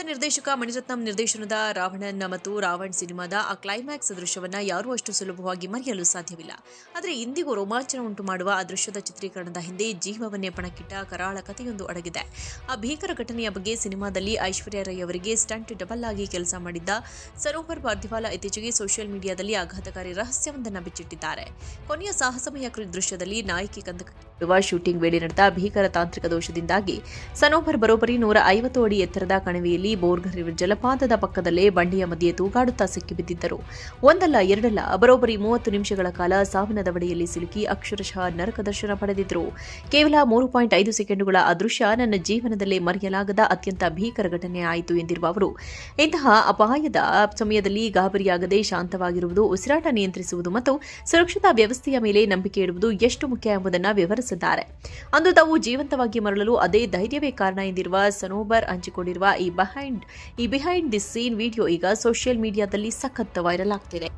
ನಿರ್ದೇಶಕ ಮಣಿರತ್ನಂ ನಿರ್ದೇಶನದ ರಾವಣನ್ ಮತ್ತು ರಾವಣ್ ಸಿನಿಮಾದ ಆ ಕ್ಲೈಮ್ಯಾಕ್ಸ್ ದೃಶ್ಯವನ್ನ ಯಾರೂ ಅಷ್ಟು ಸುಲಭವಾಗಿ ಮರೆಯಲು ಸಾಧ್ಯವಿಲ್ಲ. ಆದರೆ ಇಂದಿಗೂ ರೋಮಾಂಚನ ಉಂಟು ಮಾಡುವ ಆ ದೃಶ್ಯದ ಚಿತ್ರೀಕರಣದ ಹಿಂದೆ ಜೀವವನ್ನೇ ಪಣಕ್ಕಿಟ್ಟ ಕರಾಳ ಕಥೆಯೊಂದು ಅಡಗಿದೆ. ಆ ಭೀಕರ ಘಟನೆಯ ಬಗ್ಗೆ ಸಿನಿಮಾದಲ್ಲಿ ಐಶ್ವರ್ಯ ರೈ ಅವರಿಗೆ ಸ್ಟಂಟ್ ಡಬಲ್ ಆಗಿ ಕೆಲಸ ಮಾಡಿದ್ದ ಸರೋವರ್ ಪಾರ್ದಿವಾಲ ಇತ್ತೀಚೆಗೆ ಸೋಷಿಯಲ್ ಮೀಡಿಯಾದಲ್ಲಿ ಆಘಾತಕಾರಿ ರಹಸ್ಯವೊಂದನ್ನು ಬಿಚ್ಚಿಟ್ಟಿದ್ದಾರೆ. ಕೊನೆಯ ಸಾಹಸಮಯ ದೃಶ್ಯದಲ್ಲಿ ನಾಯಕಿ ಕಂದಕವಿರುವ ಶೂಟಿಂಗ್ ವೇಳೆ ನಡೆದ ಭೀಕರ ತಾಂತ್ರಿಕ ದೋಷದಿಂದಾಗಿ ಸರೋವರ್ ಬರೋಬ್ಬರಿ 150 ಅಡಿ ಎತ್ತರದ ಕಣಿವೆಯಲ್ಲಿ ಬೋರ್ಗರ್ ಜಲಪಾತದ ಪಕ್ಕದಲ್ಲೇ ಬಂಡೆಯ ಮಧ್ಯೆ ತೂಗಾಡುತ್ತಾ ಸಿಕ್ಕಿಬಿದ್ದಿದ್ದರು. ಒಂದಲ್ಲ ಎರಡಲ್ಲ ಬರೋಬ್ಬರಿ 30 ನಿಮಿಷಗಳ ಕಾಲ ಸಾವಿನ ದವಡೆಯಲ್ಲಿ ಸಿಲುಕಿ ಅಕ್ಷರಶಃ ನರಕ ದರ್ಶನ ಪಡೆದಿದ್ದರು. ಕೇವಲ 3.5 ಸೆಕೆಂಡುಗಳ ಆ ದೃಶ್ಯ ನನ್ನ ಜೀವನದಲ್ಲೇ ಮರೆಯಲಾಗದ ಅತ್ಯಂತ ಭೀಕರ ಘಟನೆ ಆಯಿತು ಎಂದಿರುವ ಅವರು, ಇಂತಹ ಅಪಾಯದ ಸಮಯದಲ್ಲಿ ಗಾಬರಿಯಾಗದೆ ಶಾಂತವಾಗಿರುವುದು, ಉಸಿರಾಟ ನಿಯಂತ್ರಿಸುವುದು ಮತ್ತು ಸುರಕ್ಷತಾ ವ್ಯವಸ್ಥೆಯ ಮೇಲೆ ನಂಬಿಕೆ ಇಡುವುದು ಎಷ್ಟು ಮುಖ್ಯ ಎಂಬುದನ್ನು ವಿವರಿಸಿದ್ದಾರೆ. ಅಂದು ತಾವು ಜೀವಂತವಾಗಿ ಮರಳಲು ಅದೇ ಧೈರ್ಯವೇ ಕಾರಣ ಎಂದಿರುವ ಸನೋಬರ್ ಹಂಚಿಕೊಂಡಿರುವ ಈ ಬಿಹೈಂಡ್ ದಿ ಸೀನ್ ವಿಡಿಯೋ ಈಗ ಸೋಷಿಯಲ್ ಮೀಡಿಯಾದಲ್ಲಿ ಸಖತ್ ವೈರಲ್ ಆಗ್ತಿದೆ.